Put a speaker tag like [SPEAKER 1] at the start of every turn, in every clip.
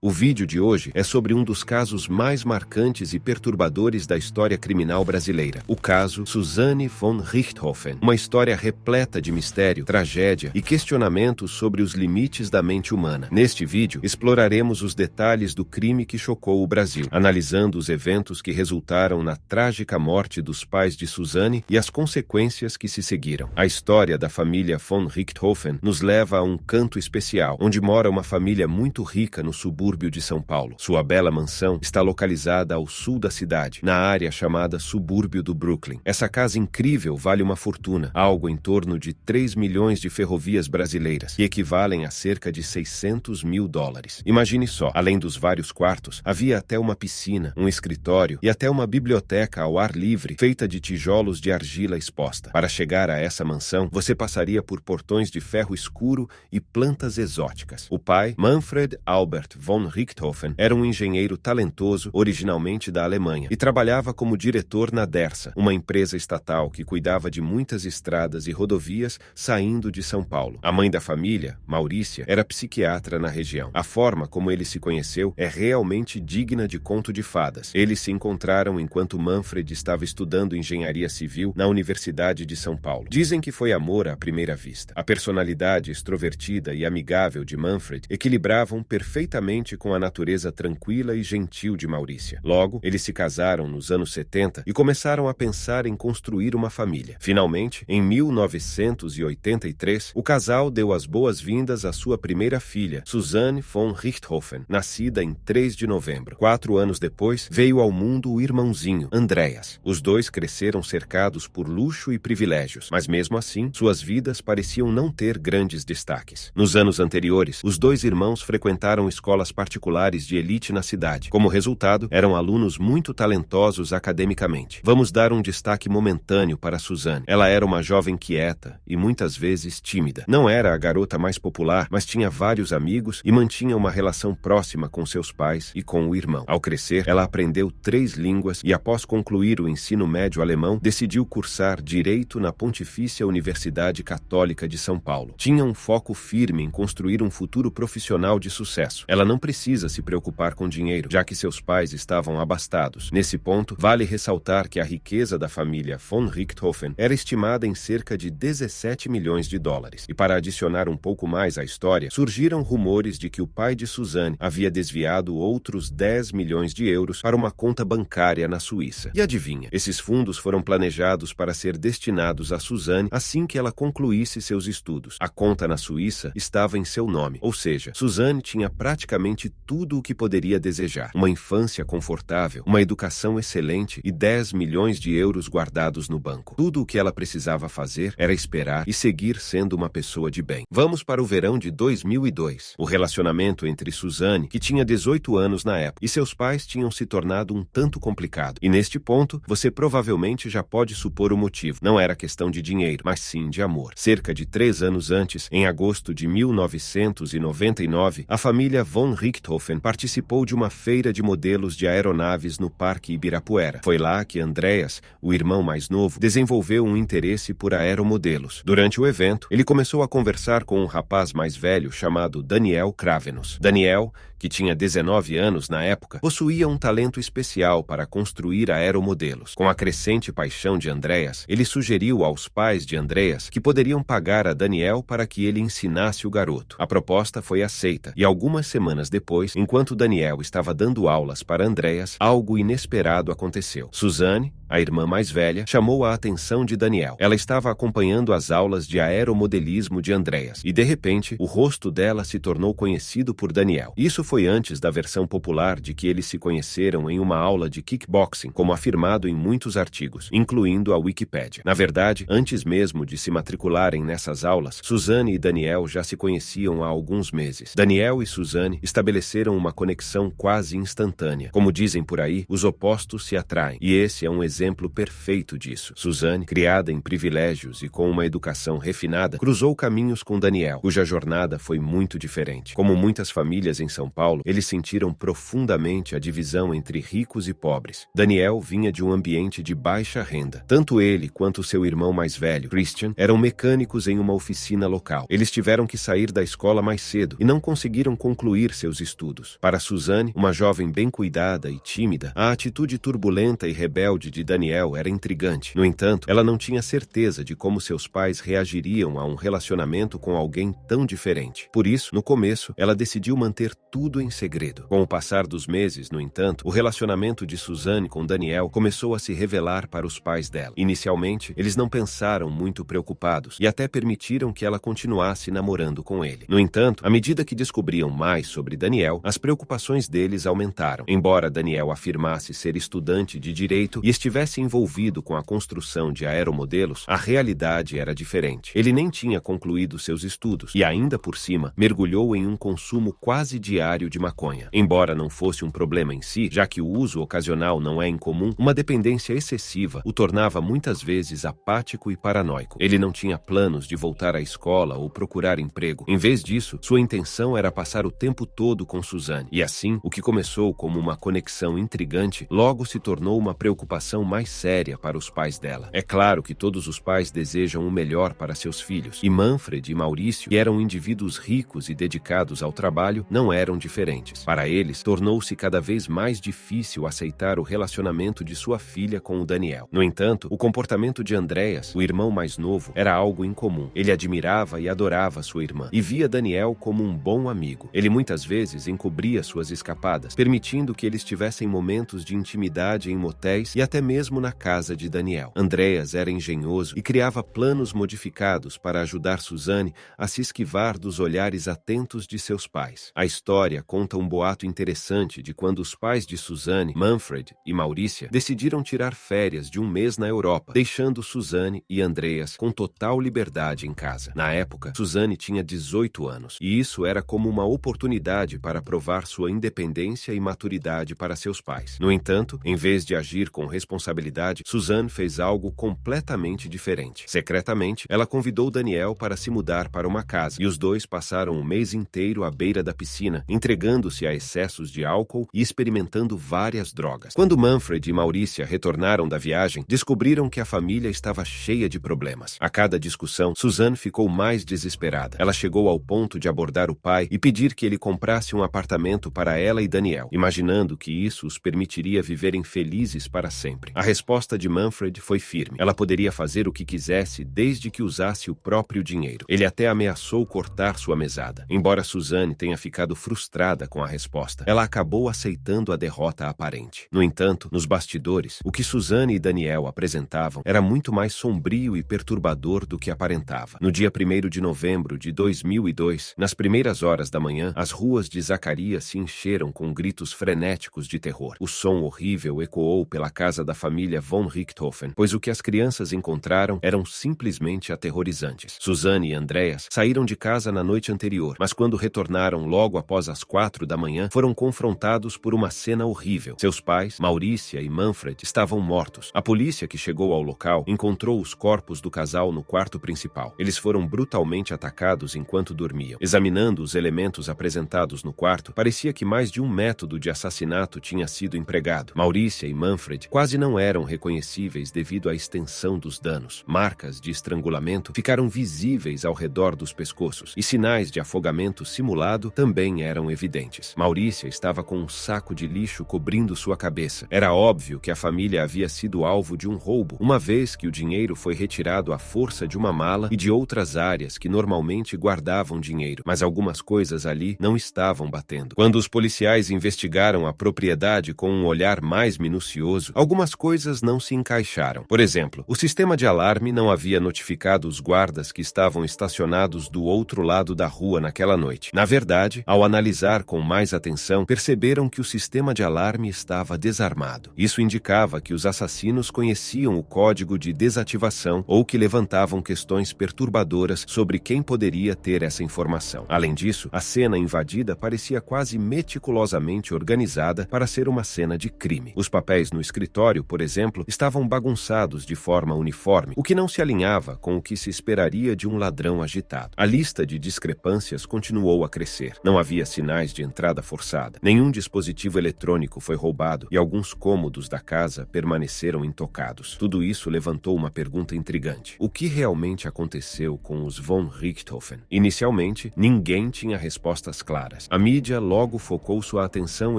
[SPEAKER 1] O vídeo de hoje é sobre um dos casos mais marcantes e perturbadores da história criminal brasileira, o caso Suzanne von Richthofen. Uma história repleta de mistério, tragédia e questionamentos sobre os limites da mente humana. Neste vídeo, exploraremos os detalhes do crime que chocou o Brasil, analisando os eventos que resultaram na trágica morte dos pais de Suzanne e as consequências que se seguiram. A história da família von Richthofen nos leva a um canto especial, onde mora uma família muito rica no subúrbio de São Paulo. Sua bela mansão está localizada ao sul da cidade, na área chamada subúrbio do Brooklyn. Essa casa incrível vale uma fortuna, algo em torno de 3 milhões de ferrovias brasileiras, que equivalem a cerca de 600 mil dólares. Imagine só, além dos vários quartos, havia até uma piscina, um escritório e até uma biblioteca ao ar livre, feita de tijolos de argila exposta. Para chegar a essa mansão, você passaria por portões de ferro escuro e plantas exóticas. O pai, Manfred Albert von Richthofen, era um engenheiro talentoso, originalmente da Alemanha, e trabalhava como diretor na DERSA, uma empresa estatal que cuidava de muitas estradas e rodovias saindo de São Paulo. A mãe da família, Maurícia, era psiquiatra na região. A forma como ele se conheceu é realmente digna de conto de fadas. Eles se encontraram enquanto Manfred estava estudando engenharia civil na Universidade de São Paulo. Dizem que foi amor à primeira vista. A personalidade extrovertida e amigável de Manfred equilibravam perfeitamente com a natureza tranquila e gentil de Maurícia. Logo, eles se casaram nos anos 70 e começaram a pensar em construir uma família. Finalmente, em 1983, o casal deu as boas-vindas à sua primeira filha, Suzanne von Richthofen, nascida em 3 de novembro. 4 anos depois, veio ao mundo o irmãozinho, Andreas. Os dois cresceram cercados por luxo e privilégios, mas mesmo assim, suas vidas pareciam não ter grandes destaques. Nos anos anteriores, os dois irmãos frequentaram escolas particulares de elite na cidade. Como resultado, eram alunos muito talentosos academicamente. Vamos dar um destaque momentâneo para Suzanne. Ela era uma jovem quieta e muitas vezes tímida. Não era a garota mais popular, mas tinha vários amigos e mantinha uma relação próxima com seus pais e com o irmão. Ao crescer, ela aprendeu 3 línguas e, após concluir o ensino médio alemão, decidiu cursar Direito na Pontifícia Universidade Católica de São Paulo. Tinha um foco firme em construir um futuro profissional de sucesso. Ela não precisa se preocupar com dinheiro, já que seus pais estavam abastados. Nesse ponto, vale ressaltar que a riqueza da família von Richthofen era estimada em cerca de 17 milhões de dólares. E para adicionar um pouco mais à história, surgiram rumores de que o pai de Suzanne havia desviado outros 10 milhões de euros para uma conta bancária na Suíça. E adivinha, esses fundos foram planejados para ser destinados a Suzanne assim que ela concluísse seus estudos. A conta na Suíça estava em seu nome, ou seja, Suzanne tinha praticamente tudo o que poderia desejar. Uma infância confortável, uma educação excelente e 10 milhões de euros guardados no banco. Tudo o que ela precisava fazer era esperar e seguir sendo uma pessoa de bem. Vamos para o verão de 2002. O relacionamento entre Suzanne, que tinha 18 anos na época, e seus pais tinham se tornado um tanto complicado. E neste ponto, você provavelmente já pode supor o motivo. Não era questão de dinheiro, mas sim de amor. Cerca de 3 anos antes, em agosto de 1999, a família von Richthofen participou de uma feira de modelos de aeronaves no Parque Ibirapuera. Foi lá que Andreas, o irmão mais novo, desenvolveu um interesse por aeromodelos. Durante o evento, ele começou a conversar com um rapaz mais velho chamado Daniel Kravenus. Daniel, que tinha 19 anos na época, possuía um talento especial para construir aeromodelos. Com a crescente paixão de Andreas, ele sugeriu aos pais de Andreas que poderiam pagar a Daniel para que ele ensinasse o garoto. A proposta foi aceita, e algumas semanas depois, enquanto Daniel estava dando aulas para Andreas, algo inesperado aconteceu. Suzanne, a irmã mais velha, chamou a atenção de Daniel. Ela estava acompanhando as aulas de aeromodelismo de Andreas, e de repente, o rosto dela se tornou conhecido por Daniel. Isso foi antes da versão popular de que eles se conheceram em uma aula de kickboxing, como afirmado em muitos artigos, incluindo a Wikipédia. Na verdade, antes mesmo de se matricularem nessas aulas, Suzanne e Daniel já se conheciam há alguns meses. Daniel e Suzanne estabeleceram uma conexão quase instantânea. Como dizem por aí, os opostos se atraem, e esse é um exemplo exemplo perfeito disso. Suzanne, criada em privilégios e com uma educação refinada, cruzou caminhos com Daniel, cuja jornada foi muito diferente. Como muitas famílias em São Paulo, eles sentiram profundamente a divisão entre ricos e pobres. Daniel vinha de um ambiente de baixa renda. Tanto ele quanto seu irmão mais velho, Christian, eram mecânicos em uma oficina local. Eles tiveram que sair da escola mais cedo e não conseguiram concluir seus estudos. Para Suzanne, uma jovem bem cuidada e tímida, a atitude turbulenta e rebelde de Daniel era intrigante. No entanto, ela não tinha certeza de como seus pais reagiriam a um relacionamento com alguém tão diferente. Por isso, no começo, ela decidiu manter tudo em segredo. Com o passar dos meses, no entanto, o relacionamento de Suzanne com Daniel começou a se revelar para os pais dela. Inicialmente, eles não pensaram muito preocupados e até permitiram que ela continuasse namorando com ele. No entanto, à medida que descobriam mais sobre Daniel, as preocupações deles aumentaram. Embora Daniel afirmasse ser estudante de direito e estivesse envolvido com a construção de aeromodelos, a realidade era diferente. Ele nem tinha concluído seus estudos e, ainda por cima, mergulhou em um consumo quase diário de maconha. Embora não fosse um problema em si, já que o uso ocasional não é incomum, uma dependência excessiva o tornava muitas vezes apático e paranoico. Ele não tinha planos de voltar à escola ou procurar emprego. Em vez disso, sua intenção era passar o tempo todo com Suzanne. E assim, o que começou como uma conexão intrigante, logo se tornou uma preocupação mais séria para os pais dela. É claro que todos os pais desejam o melhor para seus filhos, e Manfred e Maurício, que eram indivíduos ricos e dedicados ao trabalho, não eram diferentes. Para eles, tornou-se cada vez mais difícil aceitar o relacionamento de sua filha com o Daniel. No entanto, o comportamento de Andreas, o irmão mais novo, era algo incomum. Ele admirava e adorava sua irmã, e via Daniel como um bom amigo. Ele muitas vezes encobria suas escapadas, permitindo que eles tivessem momentos de intimidade em motéis e até mesmo na casa de Daniel. Andreas era engenhoso e criava planos modificados para ajudar Suzanne a se esquivar dos olhares atentos de seus pais. A história conta um boato interessante de quando os pais de Suzanne, Manfred e Maurícia, decidiram tirar férias de um mês na Europa, deixando Suzanne e Andreas com total liberdade em casa. Na época, Suzanne tinha 18 anos, e isso era como uma oportunidade para provar sua independência e maturidade para seus pais. No entanto, em vez de agir com responsabilidade, Suzanne fez algo completamente diferente. Secretamente, ela convidou Daniel para se mudar para uma casa, e os dois passaram um mês inteiro à beira da piscina, entregando-se a excessos de álcool e experimentando várias drogas. Quando Manfred e Maurícia retornaram da viagem, descobriram que a família estava cheia de problemas. A cada discussão, Suzanne ficou mais desesperada. Ela chegou ao ponto de abordar o pai e pedir que ele comprasse um apartamento para ela e Daniel, imaginando que isso os permitiria viverem felizes para sempre. A resposta de Manfred foi firme. Ela poderia fazer o que quisesse desde que usasse o próprio dinheiro. Ele até ameaçou cortar sua mesada. Embora Suzanne tenha ficado frustrada com a resposta, ela acabou aceitando a derrota aparente. No entanto, nos bastidores, o que Suzanne e Daniel apresentavam era muito mais sombrio e perturbador do que aparentava. No dia 1º de novembro de 2002, nas primeiras horas da manhã, as ruas de Zacarias se encheram com gritos frenéticos de terror. O som horrível ecoou pela casa da família von Richthofen, pois o que as crianças encontraram eram simplesmente aterrorizantes. Suzanne e Andreas saíram de casa na noite anterior, mas quando retornaram logo após as 4 da manhã, foram confrontados por uma cena horrível. Seus pais, Maurícia e Manfred, estavam mortos. A polícia que chegou ao local encontrou os corpos do casal no quarto principal. Eles foram brutalmente atacados enquanto dormiam. Examinando os elementos apresentados no quarto, parecia que mais de um método de assassinato tinha sido empregado. Maurícia e Manfred quase não eram reconhecíveis devido à extensão dos danos. Marcas de estrangulamento ficaram visíveis ao redor dos pescoços e sinais de afogamento simulado também eram evidentes. Maurícia estava com um saco de lixo cobrindo sua cabeça. Era óbvio que a família havia sido alvo de um roubo, uma vez que o dinheiro foi retirado à força de uma mala e de outras áreas que normalmente guardavam dinheiro, mas algumas coisas ali não estavam batendo. Quando os policiais investigaram a propriedade com um olhar mais minucioso, algumas coisas não se encaixaram. Por exemplo, o sistema de alarme não havia notificado os guardas que estavam estacionados do outro lado da rua naquela noite. Na verdade, ao analisar com mais atenção, perceberam que o sistema de alarme estava desarmado. Isso indicava que os assassinos conheciam o código de desativação ou que levantavam questões perturbadoras sobre quem poderia ter essa informação. Além disso, a cena invadida parecia quase meticulosamente organizada para ser uma cena de crime. Os papéis no escritório por exemplo, estavam bagunçados de forma uniforme, o que não se alinhava com o que se esperaria de um ladrão agitado. A lista de discrepâncias continuou a crescer. Não havia sinais de entrada forçada. Nenhum dispositivo eletrônico foi roubado e alguns cômodos da casa permaneceram intocados. Tudo isso levantou uma pergunta intrigante. O que realmente aconteceu com os von Richthofen? Inicialmente, ninguém tinha respostas claras. A mídia logo focou sua atenção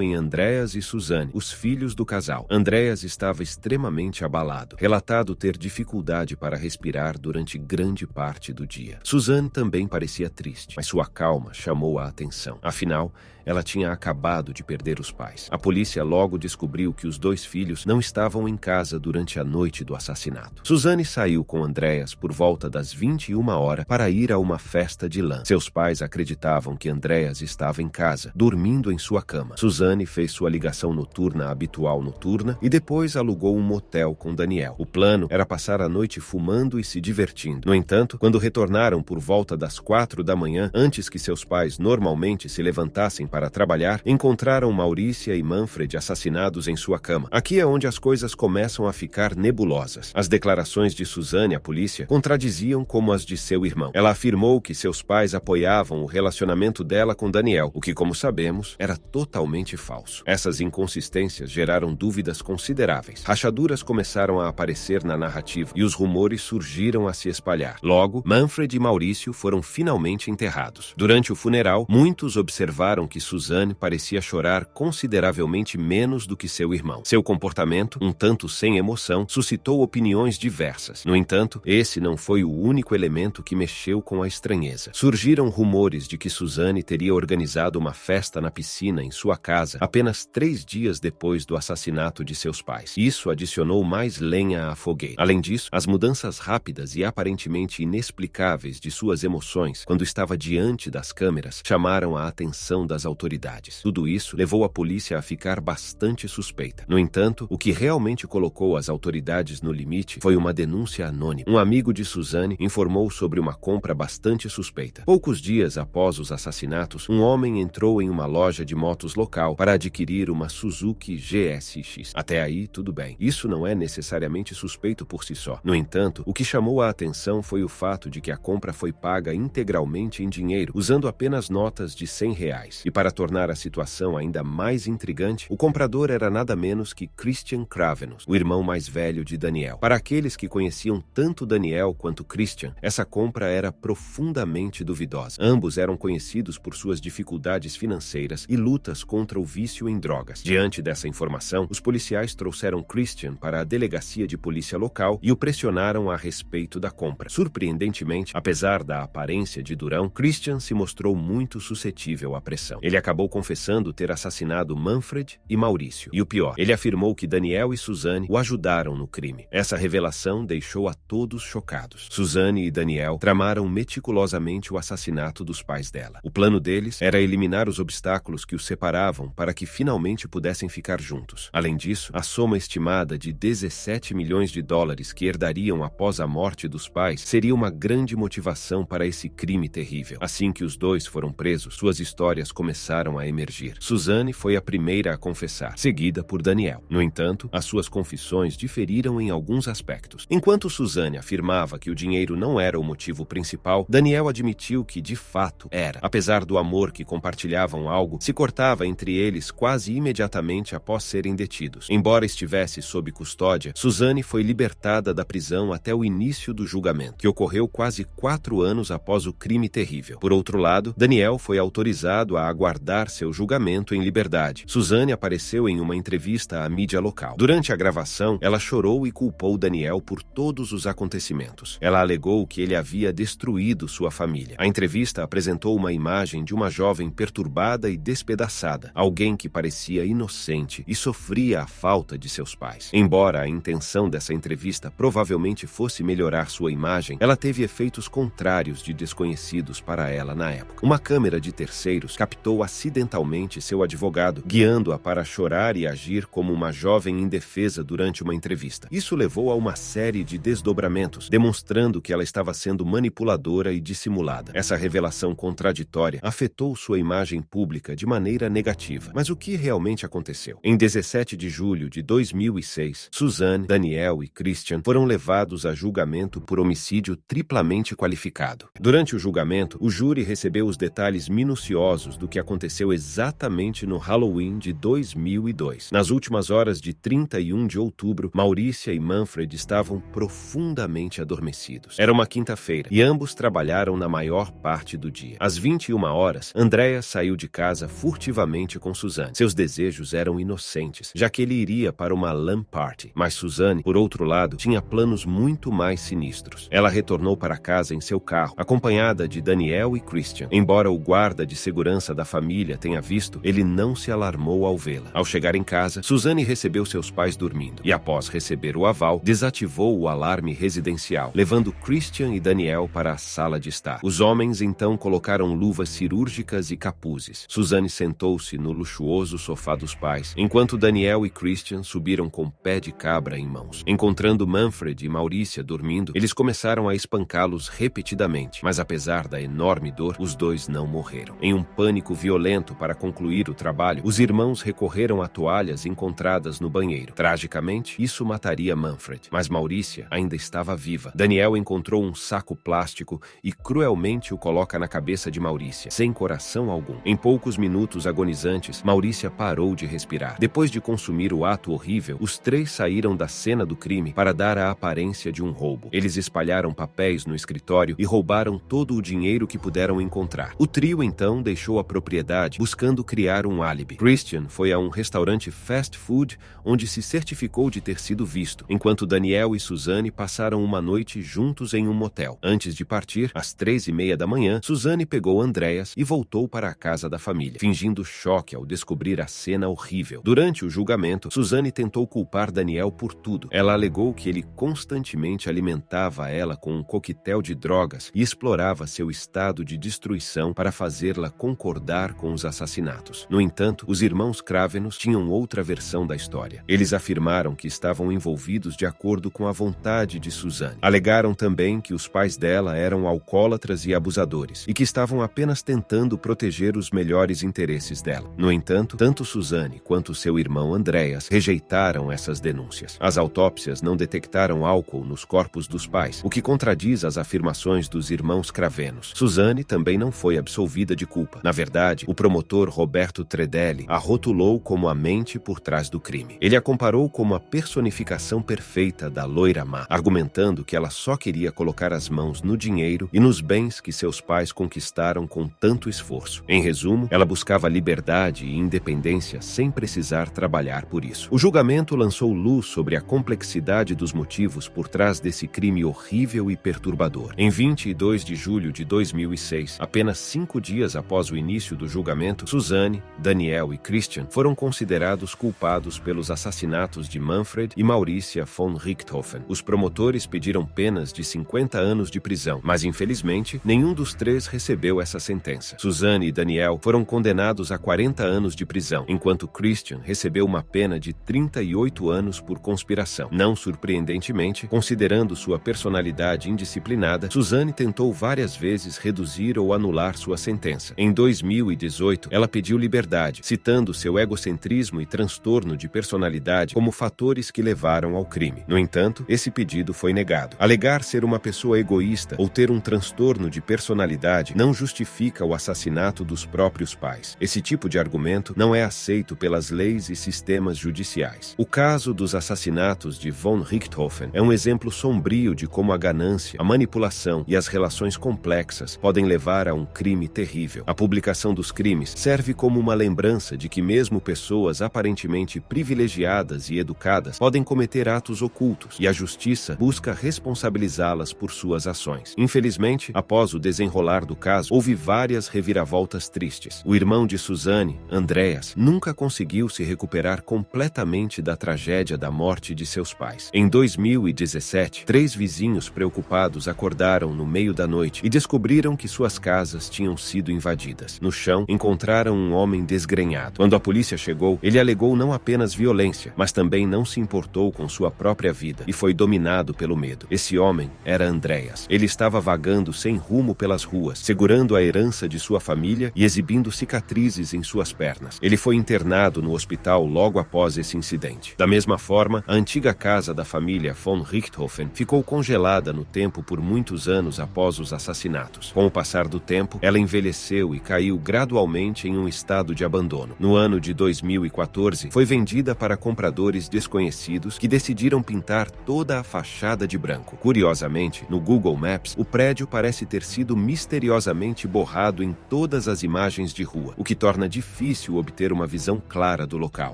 [SPEAKER 1] em Andreas e Suzanne, os filhos do casal. Andreas estava extremamente abalado, relatado ter dificuldade para respirar durante grande parte do dia. Suzanne também parecia triste, mas sua calma chamou a atenção. Afinal, ela tinha acabado de perder os pais. A polícia logo descobriu que os dois filhos não estavam em casa durante a noite do assassinato. Suzanne saiu com Andreas por volta das 21 horas para ir a uma festa de lã. Seus pais acreditavam que Andreas estava em casa, dormindo em sua cama. Suzanne fez sua ligação noturna habitual noturna e depois alugou um motel com Daniel. O plano era passar a noite fumando e se divertindo. No entanto, quando retornaram por volta das 4 da manhã, antes que seus pais normalmente se levantassem para trabalhar, encontraram Maurícia e Manfred assassinados em sua cama. Aqui é onde as coisas começam a ficar nebulosas. As declarações de Suzanne à polícia contradiziam como as de seu irmão. Ela afirmou que seus pais apoiavam o relacionamento dela com Daniel, o que, como sabemos, era totalmente falso. Essas inconsistências geraram dúvidas consideráveis. Rachaduras começaram a aparecer na narrativa e os rumores surgiram a se espalhar. Logo, Manfred e Maurício foram finalmente enterrados. Durante o funeral, muitos observaram que Suzanne parecia chorar consideravelmente menos do que seu irmão. Seu comportamento, um tanto sem emoção, suscitou opiniões diversas. No entanto, esse não foi o único elemento que mexeu com a estranheza. Surgiram rumores de que Suzanne teria organizado uma festa na piscina em sua casa apenas 3 dias depois do assassinato de seus pais. Isso adicionou mais lenha à fogueira. Além disso, as mudanças rápidas e aparentemente inexplicáveis de suas emoções quando estava diante das câmeras chamaram a atenção das autoridades. Tudo isso levou a polícia a ficar bastante suspeita. No entanto, o que realmente colocou as autoridades no limite foi uma denúncia anônima. Um amigo de Suzanne informou sobre uma compra bastante suspeita. Poucos dias após os assassinatos, um homem entrou em uma loja de motos local para adquirir uma Suzuki GSX. Até aí, tudo bem. Isso não é necessariamente suspeito por si só. No entanto, o que chamou a atenção foi o fato de que a compra foi paga integralmente em dinheiro, usando apenas notas de R$100. E para tornar a situação ainda mais intrigante, o comprador era nada menos que Christian Cravenus, o irmão mais velho de Daniel. Para aqueles que conheciam tanto Daniel quanto Christian, essa compra era profundamente duvidosa. Ambos eram conhecidos por suas dificuldades financeiras e lutas contra o vício em drogas. Diante dessa informação, os policiais trouxeram Christian para a delegacia de polícia local e o pressionaram a respeito da compra. Surpreendentemente, apesar da aparência de durão, Christian se mostrou muito suscetível à pressão. Ele acabou confessando ter assassinado Manfred e Maurício. E o pior, ele afirmou que Daniel e Suzanne o ajudaram no crime. Essa revelação deixou a todos chocados. Suzanne e Daniel tramaram meticulosamente o assassinato dos pais dela. O plano deles era eliminar os obstáculos que os separavam para que finalmente pudessem ficar juntos. Além disso, a soma estimada de 17 milhões de dólares que herdariam após a morte dos pais seria uma grande motivação para esse crime terrível. Assim que os dois foram presos, suas histórias começaram a emergir. Suzanne foi a primeira a confessar, seguida por Daniel. No entanto, as suas confissões diferiram em alguns aspectos. Enquanto Suzanne afirmava que o dinheiro não era o motivo principal, Daniel admitiu que, de fato, era. Apesar do amor que compartilhavam, algo se cortava entre eles quase imediatamente após serem detidos. Embora estivesse sob custódia, Suzanne foi libertada da prisão até o início do julgamento, que ocorreu quase 4 anos após o crime terrível. Por outro lado, Daniel foi autorizado a aguardar seu julgamento em liberdade. Suzanne apareceu em uma entrevista à mídia local. Durante a gravação, ela chorou e culpou Daniel por todos os acontecimentos. Ela alegou que ele havia destruído sua família. A entrevista apresentou uma imagem de uma jovem perturbada e despedaçada, alguém que parecia inocente e sofria a falta de seus pais. Embora a intenção dessa entrevista provavelmente fosse melhorar sua imagem, ela teve efeitos contrários de desconhecidos para ela na época. Uma câmera de terceiros captou acidentalmente seu advogado, guiando-a para chorar e agir como uma jovem indefesa durante uma entrevista. Isso levou a uma série de desdobramentos, demonstrando que ela estava sendo manipuladora e dissimulada. Essa revelação contraditória afetou sua imagem pública de maneira negativa. Mas o que realmente aconteceu? Em 17 de julho de 2006, Suzanne, Daniel e Christian foram levados a julgamento por homicídio triplamente qualificado. Durante o julgamento, o júri recebeu os detalhes minuciosos do que aconteceu exatamente no Halloween de 2002. Nas últimas horas de 31 de outubro, Mauricia e Manfred estavam profundamente adormecidos. Era uma quinta-feira e ambos trabalharam na maior parte do dia. Às 21 horas, Andreas saiu de casa furtivamente com Suzanne. Seus desejos eram inocentes, já que ele iria para uma LAN party. Mas Suzanne, por outro lado, tinha planos muito mais sinistros. Ela retornou para casa em seu carro, acompanhada de Daniel e Christian. Embora o guarda de segurança da família tenha visto, ele não se alarmou ao vê-la. Ao chegar em casa, Suzanne recebeu seus pais dormindo e, após receber o aval, desativou o alarme residencial, levando Christian e Daniel para a sala de estar. Os homens então colocaram luvas cirúrgicas e capuzes. Suzanne sentou-se no luxuoso sofá dos pais, enquanto Daniel e Christian subiram com pé de cabra em mãos. Encontrando Manfred e Mauricia dormindo, eles começaram a espancá-los repetidamente, mas apesar da enorme dor, os dois não morreram. Em um pânico violento para concluir o trabalho, os irmãos recorreram a toalhas encontradas no banheiro. Tragicamente, isso mataria Manfred, mas Mauricia ainda estava viva. Daniel encontrou um saco plástico e cruelmente o coloca na cabeça de Mauricia, sem coração algum. Em poucos minutos agonizantes, Mauricia parou de respirar. Depois de consumir o ato horrível, os três saíram da cena do crime para dar a aparência de um roubo. Eles espalharam papéis no escritório e roubaram todo o dinheiro que puderam encontrar. O trio então deixou a propriedade buscando criar um álibi. Christian foi a um restaurante fast food onde se certificou de ter sido visto, enquanto Daniel e Suzanne passaram uma noite juntos em um motel. Antes de partir, às 3:30 da manhã, Suzanne pegou Andreas e voltou para a casa da família, fingindo choque ao descobrir a cena horrível. Durante o julgamento, Suzanne tentou culpar Daniel por tudo. Ela alegou que ele constantemente alimentava ela com um coquetel de drogas e explorava seu estado de destruição para fazê-la concordar com os assassinatos. No entanto, os irmãos Cravenous tinham outra versão da história. Eles afirmaram que estavam envolvidos de acordo com a vontade de Suzanne. Alegaram também que os pais dela eram alcoólatras e abusadores, e que estavam apenas tentando proteger os melhores interesses dela. No entanto, tanto Suzanne quanto seu irmão Andreas rejeitaram essas denúncias. As autópsias não detectaram álcool nos corpos dos pais, o que contradiz as afirmações dos irmãos Cravenous. Suzanne também não foi absolvida de culpa. Na verdade, o promotor Roberto Tredelli a rotulou como a mente por trás do crime. Ele a comparou como a personificação perfeita da loira má, argumentando que ela só queria colocar as mãos no dinheiro e nos bens que seus pais conquistaram com tanto esforço. Em resumo, ela buscava liberdade e independência sem precisar trabalhar por isso. O julgamento lançou luz sobre a complexidade dos motivos por trás desse crime horrível e perturbador. Em 22 de julho de 2006, apenas 5 dias após o início do julgamento, Suzanne, Daniel e Christian foram considerados culpados pelos assassinatos de Manfred e Mauricia von Richthofen. Os promotores pediram penas de 50 anos de prisão, mas infelizmente nenhum dos três recebeu essa sentença. Suzanne e Daniel foram condenados a 40 anos de prisão, enquanto Christian recebeu uma pena de 38 anos por conspiração. Não surpreendentemente, considerando sua personalidade indisciplinada, Suzanne tentou várias vezes reduzir ou anular sua sentença. Em 2018, ela pediu liberdade, citando seu egocentrismo e transtorno de personalidade como fatores que levaram ao crime. No entanto, esse pedido foi negado. Alegar ser uma pessoa egoísta ou ter um transtorno de personalidade não justifica o assassinato dos próprios pais. Esse tipo de argumento não é aceito pelas leis e sistemas judiciais. O caso dos assassinatos de von Richthofen é um exemplo sombrio de como a ganância, a manipulação e as relações complexas podem levar a um crime terrível. A publicação dos crimes serve como uma lembrança de que mesmo pessoas aparentemente privilegiadas e educadas podem cometer atos ocultos, e a justiça busca responsabilizá-las por suas ações. Infelizmente, após o desenrolar do caso, houve várias reviravoltas tristes. O irmão de Suzanne, Andreas, nunca conseguiu se recuperar completamente da tragédia da morte de seus pais. Em 2017, 3 vizinhos preocupados acordaram no meio da noite e descobriram que suas casas tinham sido invadidas. No chão, encontraram um homem desgrenhado. Quando a polícia chegou, ele alegou não apenas violência, mas também não se importou com sua própria vida e foi dominado pelo medo. Esse homem era Andreas. Ele estava vagando sem rumo pelas ruas, segurando a herança de sua família e exibindo cicatrizes em suas pernas. Ele foi internado no hospital logo após esse incidente acidente. Da mesma forma, a antiga casa da família von Richthofen ficou congelada no tempo por muitos anos após os assassinatos. Com o passar do tempo, ela envelheceu e caiu gradualmente em um estado de abandono. No ano de 2014, foi vendida para compradores desconhecidos que decidiram pintar toda a fachada de branco. Curiosamente, no Google Maps, o prédio parece ter sido misteriosamente borrado em todas as imagens de rua, o que torna difícil obter uma visão clara do local.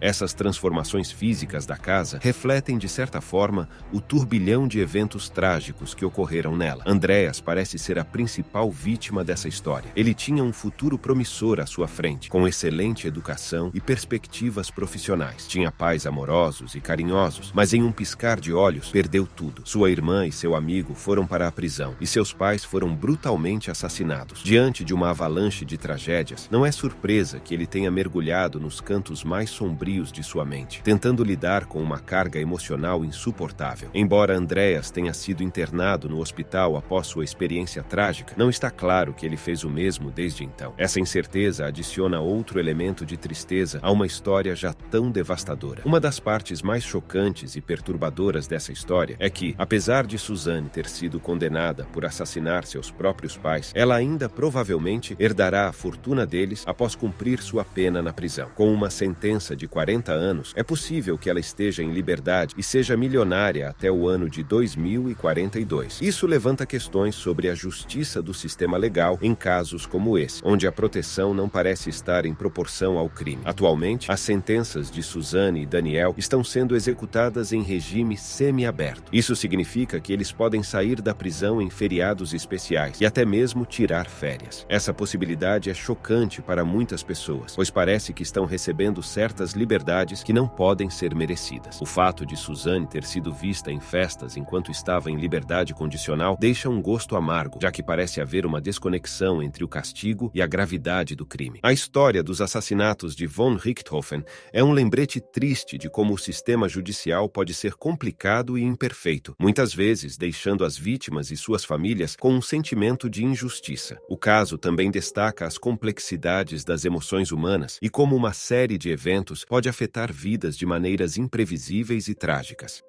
[SPEAKER 1] Essas transformações físicas da casa refletem, de certa forma, o turbilhão de eventos trágicos que ocorreram nela. Andreas parece ser a principal vítima dessa história. Ele tinha um futuro promissor à sua frente, com excelente educação e perspectivas profissionais. Tinha pais amorosos e carinhosos, mas em um piscar de olhos, perdeu tudo. Sua irmã e seu amigo foram para a prisão, e seus pais foram brutalmente assassinados. Diante de uma avalanche de tragédias, não é surpresa que ele tenha mergulhado nos cantos mais sombrios de sua mente, tentando lidar com uma carga emocional insuportável. Embora Andreas tenha sido internado no hospital após sua experiência trágica, não está claro que ele fez o mesmo desde então. Essa incerteza adiciona outro elemento de tristeza a uma história já tão devastadora. Uma das partes mais chocantes e perturbadoras dessa história é que, apesar de Suzanne ter sido condenada por assassinar seus próprios pais, ela ainda provavelmente herdará a fortuna deles após cumprir sua pena na prisão. Com uma sentença de 40 anos, é possível que ela esteja em liberdade e seja milionária até o ano de 2042. Isso levanta questões sobre a justiça do sistema legal em casos como esse, onde a proteção não parece estar em proporção ao crime. Atualmente, as sentenças de Suzanne e Daniel estão sendo executadas em regime semi-aberto. Isso significa que eles podem sair da prisão em feriados especiais e até mesmo tirar férias. Essa possibilidade é chocante para muitas pessoas, pois parece que estão recebendo certas liberdades que não podem ser merecidas. O fato de Suzanne ter sido vista em festas enquanto estava em liberdade condicional deixa um gosto amargo, já que parece haver uma desconexão entre o castigo e a gravidade do crime. A história dos assassinatos de von Richthofen é um lembrete triste de como o sistema judicial pode ser complicado e imperfeito, muitas vezes deixando as vítimas e suas famílias com um sentimento de injustiça. O caso também destaca as complexidades das emoções humanas e como uma série de eventos pode afetar vidas de maneiras imprevisíveis e trágicas.